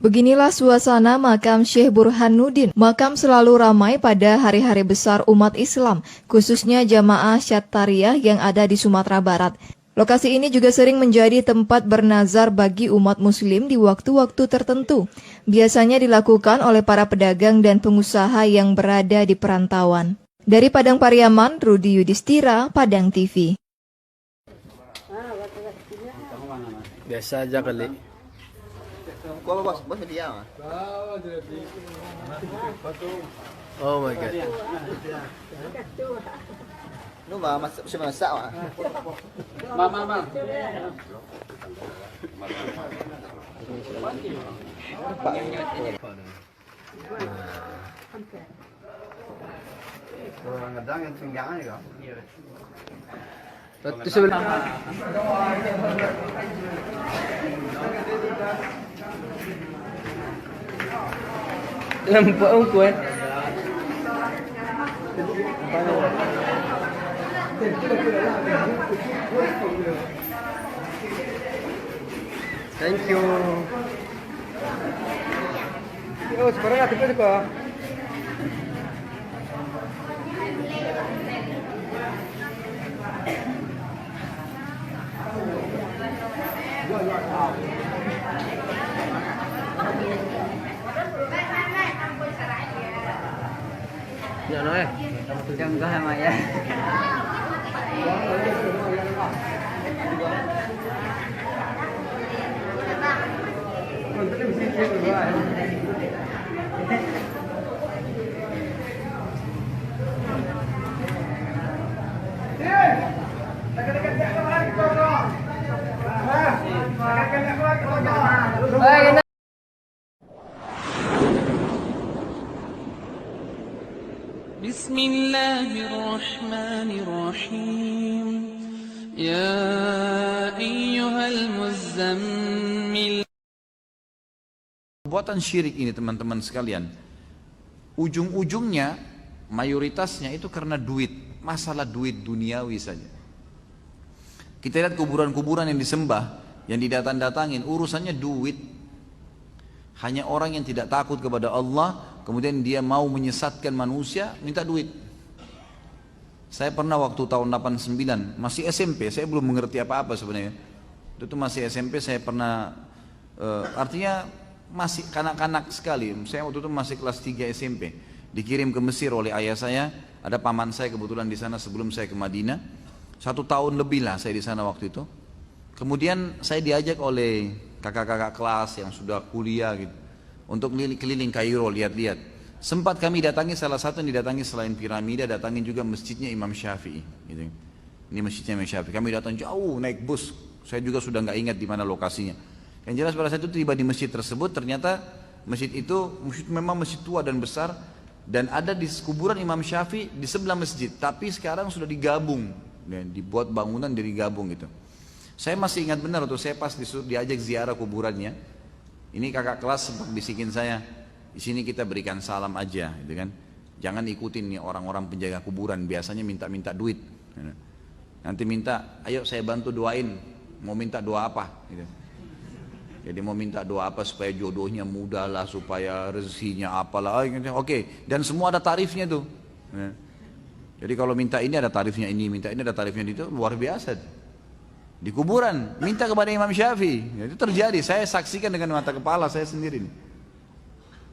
Beginilah suasana makam Syekh Burhanuddin. Makam selalu ramai pada hari-hari besar umat Islam, khususnya jamaah Syattariyah yang ada di Sumatera Barat. Lokasi ini juga sering menjadi tempat bernazar bagi umat muslim di waktu-waktu tertentu. Biasanya dilakukan oleh para pedagang dan pengusaha yang berada di perantauan. Dari Padang Pariaman, Rudi Yudhistira, Padang TV. Biasa aja kali. Kalau bos dia mah. Oh my god. Nu mah masak mah. Mama. Orang ngedang yang pinggangan ya. Itu sebenarnya lampu kuat. Thank you. Yo, sekarang ada apa kok? Ya nói chẳng có hai mày á. بسم الله الرحمن الرحيم يا أيها المزمل. Perbuatan syirik ini teman-teman sekalian, ujung-ujungnya mayoritasnya itu karena duit, masalah duit duniawi saja. Kita lihat kuburan-kuburan yang disembah, yang didatang-datangin, urusannya duit. Hanya orang yang tidak takut kepada Allah, kemudian dia mau menyesatkan manusia, minta duit. Saya pernah waktu tahun 89, masih SMP, saya belum mengerti apa-apa sebenarnya. Itu masih SMP, saya pernah, artinya masih kanak-kanak sekali. Saya waktu itu masih kelas 3 SMP. Dikirim ke Mesir oleh ayah saya, ada paman saya kebetulan di sana sebelum saya ke Madinah. 1 tahun lebih lah saya di sana waktu itu. Kemudian saya diajak oleh kakak-kakak kelas yang sudah kuliah gitu, untuk keliling Kairo lihat-lihat. Sempat kami datangi salah satu yang didatangi selain piramida, datangin juga masjidnya Imam Syafi'i. Gitu. Ini masjidnya Imam Syafi'i. Kami datang jauh naik bus. Saya juga sudah nggak ingat di mana lokasinya. Yang jelas pada saat itu tiba di masjid tersebut, ternyata masjid itu memang masjid tua dan besar, dan ada di kuburan Imam Syafi'i di sebelah masjid. Tapi sekarang sudah digabung, dan dibuat bangunan dari gabung gitu. Saya masih ingat benar waktu saya pas diajak ziarah kuburannya. Ini kakak kelas sempat bisikin saya, di sini kita berikan salam aja, gitu kan. Jangan ikutin nih orang-orang penjaga kuburan, biasanya minta-minta duit. Nanti minta, ayo saya bantu doain, mau minta doa apa? Gitu. Jadi mau minta doa apa supaya jodohnya mudah lah, supaya rezekinya apalah. Oke, dan semua ada tarifnya tuh. Jadi kalau minta ini ada tarifnya ini, minta ini ada tarifnya itu, luar biasa. Di kuburan, minta kepada Imam Syafi'i. Itu terjadi, saya saksikan dengan mata kepala saya sendiri.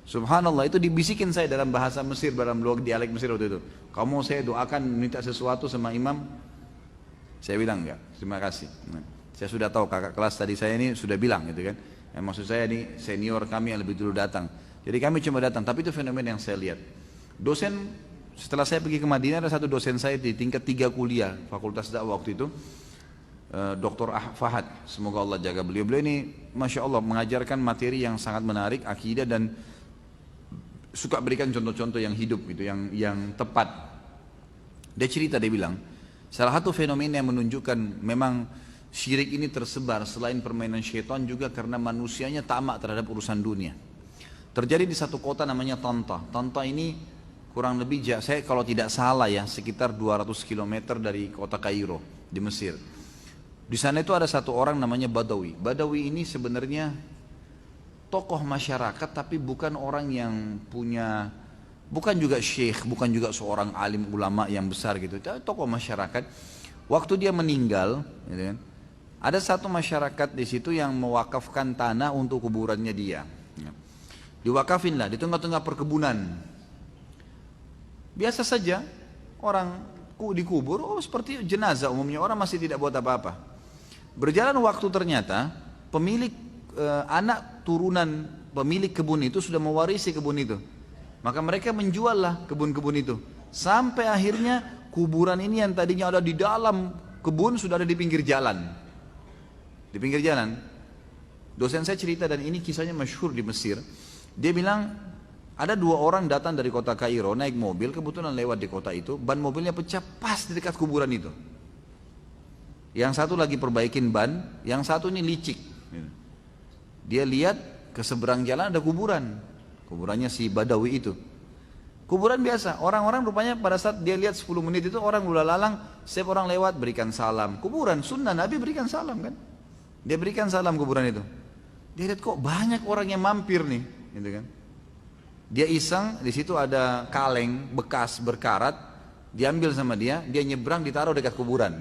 Subhanallah, itu dibisikin saya dalam bahasa Mesir, dalam dialek Mesir waktu itu. Kamu saya doakan minta sesuatu sama Imam? Saya bilang enggak, terima kasih. Saya sudah tahu kakak kelas tadi saya ini sudah bilang gitu kan. Maksud saya ini senior kami yang lebih dulu datang. Jadi kami cuma datang, tapi itu fenomena yang saya lihat. Dosen, setelah saya pergi ke Madinah, ada satu dosen saya di tingkat 3 kuliah, fakultas dakwah waktu itu. Dr. Fahad, semoga Allah jaga beliau. Beliau ini Masya Allah mengajarkan materi yang sangat menarik, akidah, dan suka berikan contoh-contoh yang hidup gitu, yang tepat. Dia cerita, dia bilang salah satu fenomena yang menunjukkan memang syirik ini tersebar selain permainan syaitan juga karena manusianya tamak terhadap urusan dunia. Terjadi di satu kota namanya Tanta. Tanta ini kurang lebih, saya kalau tidak salah ya, sekitar 200 km dari kota Kairo di Mesir. Di sana itu ada satu orang namanya Badawi. Badawi ini sebenarnya tokoh masyarakat tapi bukan orang yang punya, bukan juga syekh, bukan juga seorang alim ulama yang besar gitu, tapi tokoh masyarakat. Waktu dia meninggal, gitu kan, ada satu masyarakat di situ yang mewakafkan tanah untuk kuburannya dia. Diwakafin lah di tengah-tengah perkebunan. Biasa saja orang dikubur, oh seperti jenazah umumnya, orang masih tidak buat apa-apa. Berjalan waktu ternyata pemilik anak turunan pemilik kebun itu sudah mewarisi kebun itu. Maka mereka menjuallah kebun-kebun itu. Sampai akhirnya kuburan ini yang tadinya ada di dalam kebun sudah ada di pinggir jalan. Di pinggir jalan. Dosen saya cerita, dan ini kisahnya masyhur di Mesir. Dia bilang ada 2 orang datang dari kota Kairo naik mobil, kebetulan lewat di kota itu, ban mobilnya pecah pas di dekat kuburan itu. Yang satu lagi perbaikin ban, yang satu ini licik. Dia lihat ke seberang jalan ada kuburan, kuburannya si Badawi itu. Kuburan biasa, orang-orang rupanya pada saat dia lihat 10 menit itu orang udah lalang, setiap orang lewat berikan salam. Kuburan, sunnah Nabi berikan salam kan. Dia berikan salam kuburan itu. Dia lihat kok banyak orang yang mampir nih, gitu kan. Dia iseng, di situ ada kaleng bekas berkarat, diambil sama dia nyebrang ditaruh dekat kuburan.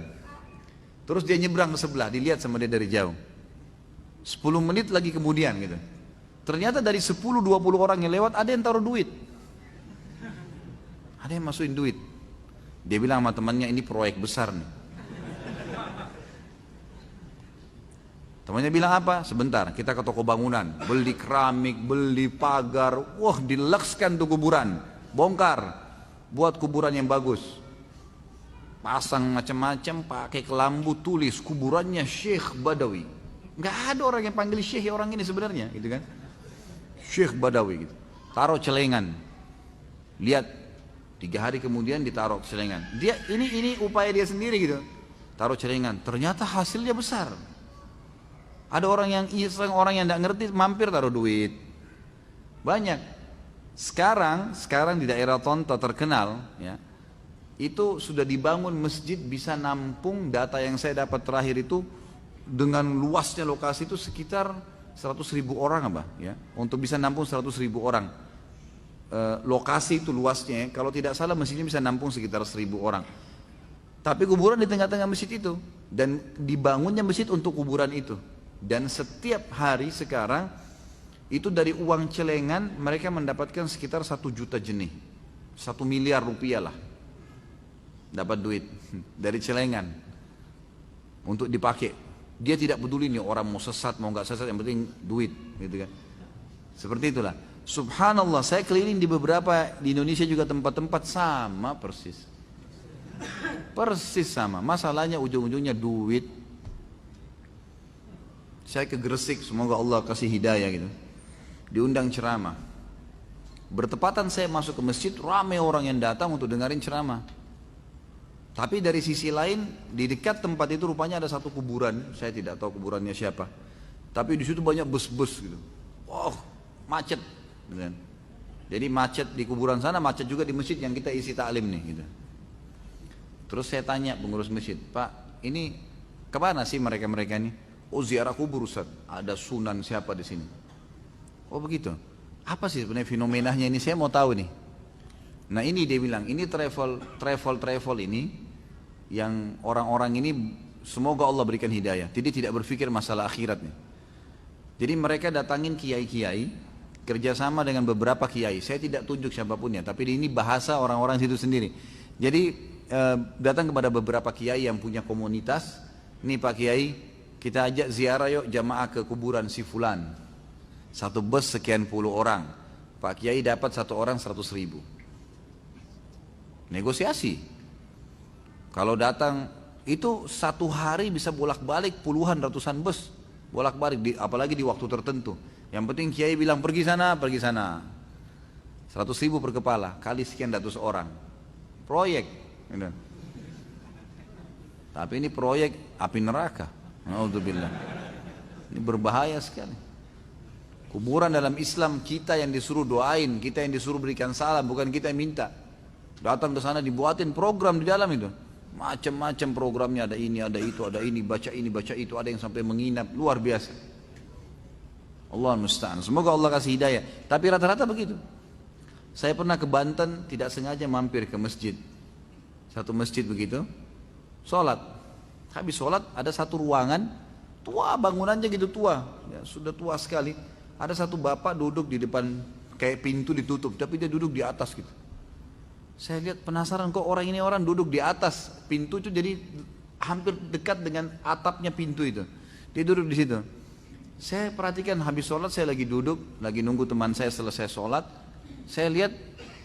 Terus dia nyebrang ke sebelah, dilihat sama dia dari jauh. 10 menit lagi kemudian gitu. Ternyata dari 10-20 orang yang lewat ada yang taruh duit. Ada yang masukin duit. Dia bilang sama temannya, ini proyek besar nih. Temannya bilang apa? Sebentar, kita ke toko bangunan, beli keramik, beli pagar, wah dilekskan tuh kuburan, bongkar, buat kuburan yang bagus. Pasang macam-macam, pakai kelambu, tulis kuburannya Syekh Badawi. Nggak ada orang yang panggil Syekh orang ini sebenarnya, gitu kan? Syekh Badawi gitu. Taruh celengan. Lihat 3 hari kemudian ditaruh celengan. Dia ini upaya dia sendiri gitu. Taruh celengan, ternyata hasilnya besar. Ada orang yang iseng, orang yang tidak ngerti mampir taruh duit. Banyak. Sekarang di daerah Tonto terkenal ya. Itu sudah dibangun masjid bisa nampung, data yang saya dapat terakhir itu dengan luasnya lokasi itu sekitar 100.000 orang apa ya. Untuk bisa nampung 100.000 orang. Lokasi itu luasnya, kalau tidak salah masjidnya bisa nampung sekitar 1.000 orang. Tapi kuburan di tengah-tengah masjid itu, dan dibangunnya masjid untuk kuburan itu. Dan setiap hari sekarang itu dari uang celengan mereka mendapatkan sekitar 1 juta jenih, 1 miliar rupiah lah dapat duit dari celengan untuk dipakai. Dia tidak peduli nih orang mau sesat mau nggak sesat, yang penting duit gitu kan. Seperti itulah. Subhanallah, saya keliling di beberapa di Indonesia juga tempat-tempat sama persis sama. Masalahnya ujung-ujungnya duit. Saya ke Gresik, semoga Allah kasih hidayah gitu. Diundang ceramah. Bertepatan saya masuk ke masjid, ramai orang yang datang untuk dengerin ceramah. Tapi dari sisi lain, di dekat tempat itu rupanya ada satu kuburan. Saya tidak tahu kuburannya siapa. Tapi di situ banyak bus-bus gitu. Wow, macet. Gitu. Jadi macet di kuburan sana, macet juga di masjid yang kita isi taklim nih. Gitu. Terus saya tanya pengurus masjid, Pak, ini kemana sih mereka-mereka ini? Oh ziarah kubur Ustaz, ada sunan siapa di sini. Oh begitu. Apa sih sebenarnya fenomenanya ini? Saya mau tahu nih. Nah ini dia bilang, ini travel ini yang orang-orang ini semoga Allah berikan hidayah. Jadi tidak berpikir masalah akhirat nih. Jadi mereka datangin kiai-kiai, kerjasama dengan beberapa kiai. Saya tidak tunjuk siapapunnya, tapi ini bahasa orang-orang situ sendiri. Jadi datang kepada beberapa kiai yang punya komunitas. Ini Pak Kiai, kita ajak ziarah yuk jamaah ke kuburan si fulan. 1 bus sekian puluh orang. Pak Kiai dapat 1 orang 100.000. Negosiasi. Kalau datang itu 1 hari bisa bolak-balik puluhan ratusan bus. Bolak-balik, apalagi di waktu tertentu. Yang penting Kiai bilang pergi sana. 100.000 per kepala, kali sekian ratus orang. Proyek. Tapi ini proyek api neraka. Alhamdulillah. Ini berbahaya sekali. Kuburan dalam Islam kita yang disuruh doain, kita yang disuruh berikan salam, bukan kita yang minta. Datang ke sana dibuatin program di dalam itu. Macam-macam programnya, ada ini, ada itu, ada ini, baca itu, ada yang sampai menginap, luar biasa. Allah musta'an. Semoga Allah kasih hidayah. Tapi rata-rata begitu. Saya pernah ke Banten, tidak sengaja mampir ke masjid. Satu masjid begitu, sholat. Habis sholat ada satu ruangan, tua bangunannya gitu tua, ya, sudah tua sekali. Ada satu bapak duduk di depan, kayak pintu ditutup, tapi dia duduk di atas gitu. Saya lihat penasaran kok orang ini orang duduk di atas pintu itu, jadi hampir dekat dengan atapnya pintu itu. Dia duduk di situ. Saya perhatikan habis sholat saya lagi duduk, lagi nunggu teman saya selesai sholat. Saya lihat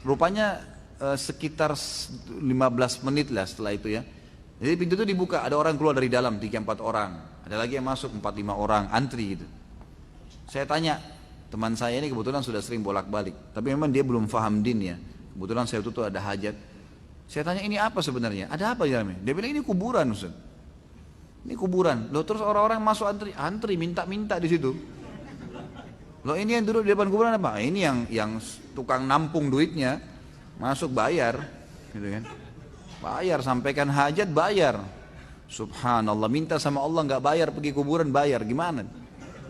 rupanya sekitar 15 menit lah setelah itu ya. Jadi pintu itu dibuka, ada orang keluar dari dalam 3-4 orang, ada lagi yang masuk 4-5 orang, antri gitu. Saya tanya, teman saya ini kebetulan sudah sering bolak-balik, tapi memang dia belum paham din ya. Kebetulan saya tuh ada hajat. Saya tanya ini apa sebenarnya? Ada apa di dalamnya? Dia bilang ini kuburan Ustaz. Ini kuburan. Loh terus orang-orang masuk antri minta-minta di situ. Loh ini yang duduk di depan kuburan apa? Ini yang tukang nampung duitnya masuk bayar, gitu kan? Bayar, sampaikan hajat bayar. Subhanallah, minta sama Allah nggak bayar pergi kuburan bayar gimana?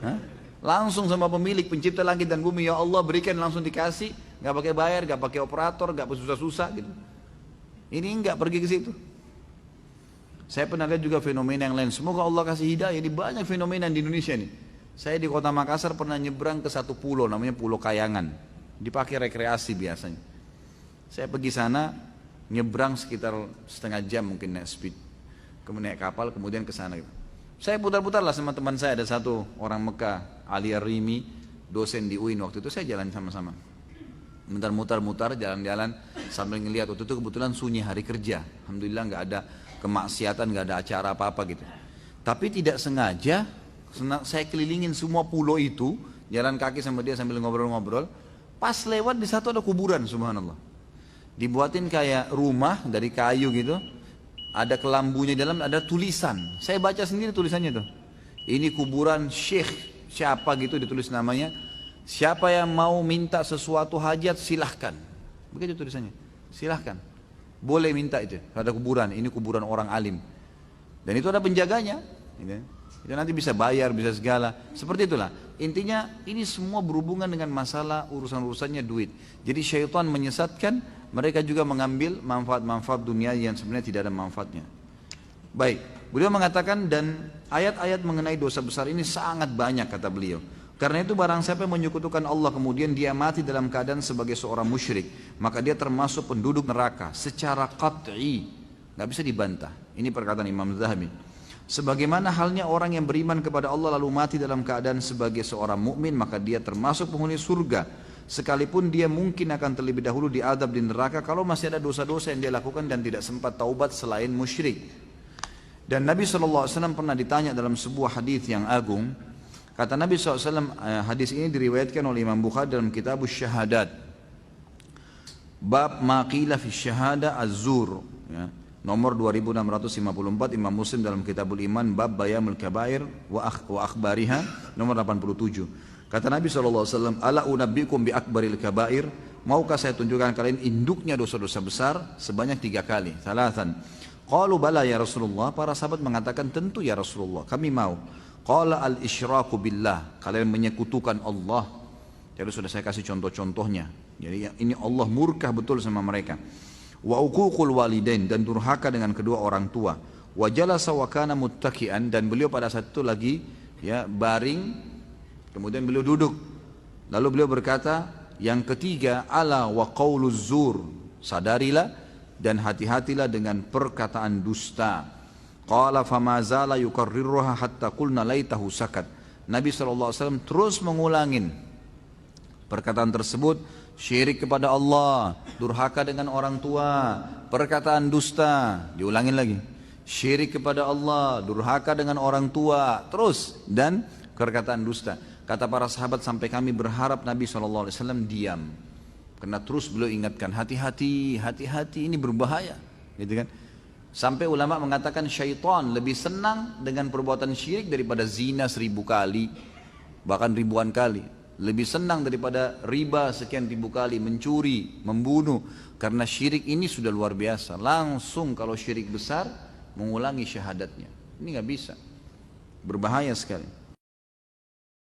Hah? Langsung sama pemilik pencipta langit dan bumi, ya Allah berikan langsung dikasih, nggak pakai bayar, nggak pakai operator, nggak susah-susah gitu. Ini nggak pergi ke situ. Saya pernah lihat juga fenomena yang lain. Semoga Allah kasih hidayah. Ini banyak fenomena di Indonesia nih. Saya di kota Makassar pernah nyebrang ke satu pulau, namanya Pulau Kayangan. Dipakai rekreasi biasanya. Saya pergi sana, nyebrang sekitar setengah jam mungkin naik speed, kemudian naik kapal, kemudian ke sana gitu. Saya putar-putar lah sama teman saya, ada satu orang Mekah, Ali Ar-Rimi, dosen di UIN waktu itu, saya jalan sama-sama. Mutar-mutar jalan-jalan sambil ngelihat. Waktu itu kebetulan sunyi hari kerja, alhamdulillah nggak ada kemaksiatan, nggak ada acara apa-apa gitu. Tapi tidak sengaja saya kelilingin semua pulau itu, jalan kaki sama dia sambil ngobrol-ngobrol. Pas lewat di satu ada kuburan, subhanallah. Dibuatin kayak rumah dari kayu gitu, ada kelambunya di dalam, ada tulisan. Saya baca sendiri tulisannya tuh. Ini kuburan Syekh siapa gitu ditulis namanya. Siapa yang mau minta sesuatu hajat silahkan. Begitu tulisannya. Silahkan. Boleh minta itu. Ada kuburan. Ini kuburan orang alim. Dan itu ada penjaganya. Itu nanti bisa bayar, bisa segala. Seperti itulah. Intinya ini semua berhubungan dengan masalah urusan-urusannya duit. Jadi syaitan menyesatkan, mereka juga mengambil manfaat-manfaat dunia yang sebenarnya tidak ada manfaatnya. Baik, beliau mengatakan dan ayat-ayat mengenai dosa besar ini sangat banyak kata beliau. Karena itu barang siapa yang menyekutukan Allah kemudian dia mati dalam keadaan sebagai seorang musyrik, maka dia termasuk penduduk neraka secara qat'i, nggak bisa dibantah. Ini perkataan Imam Zahabi. Sebagaimana halnya orang yang beriman kepada Allah lalu mati dalam keadaan sebagai seorang mukmin, maka dia termasuk penghuni surga. Sekalipun dia mungkin akan terlebih dahulu diadab di neraka kalau masih ada dosa-dosa yang dia lakukan dan tidak sempat taubat selain musyrik. Dan Nabi SAW pernah ditanya dalam sebuah hadis yang agung. Kata Nabi SAW, hadis ini diriwayatkan oleh Imam Bukhari dalam Kitabus Syahadat. Bab maqila fi syahada az-zur. Ya. Nomor 2654 Imam Muslim dalam Kitabul Iman bab bayamul kabair wa akhbariha nomor 87. Kata Nabi SAW, ala unabbikum bi akbaril kabair, maukah saya tunjukkan kalian induknya dosa-dosa besar sebanyak 3 kali, salatan. Qalu bala ya Rasulullah, para sahabat mengatakan tentu ya Rasulullah, kami mau. Qala al-isyraku billah, kalian menyekutukan Allah. Jadi sudah saya kasih contoh-contohnya. Jadi ini Allah murka betul sama mereka. Wa uququl walidain, dan durhaka dengan kedua orang tua. Wa jalasa wa kana muttaki'an, dan beliau pada saat itu lagi ya baring, kemudian beliau duduk. Lalu beliau berkata, yang ketiga, ala wa qauluz zur, sadarilah dan hati-hatilah dengan perkataan dusta. Qala fama zala yukarriruha hatta qulna laitahu sakat. Nabi SAW terus mengulangin perkataan tersebut. Syirik kepada Allah, durhaka dengan orang tua, perkataan dusta, diulangin lagi. Syirik kepada Allah, durhaka dengan orang tua, terus, dan perkataan dusta. Kata para sahabat sampai kami berharap Nabi SAW diam. Karena terus beliau ingatkan, hati-hati, hati-hati, ini berbahaya. Gitu kan? Sampai ulama mengatakan syaitan lebih senang dengan perbuatan syirik daripada zina 1000 kali, bahkan ribuan kali. Lebih senang daripada riba sekian ribu kali, mencuri, membunuh. Karena syirik ini sudah luar biasa. Langsung kalau syirik besar mengulangi syahadatnya. Ini nggak bisa. Berbahaya sekali.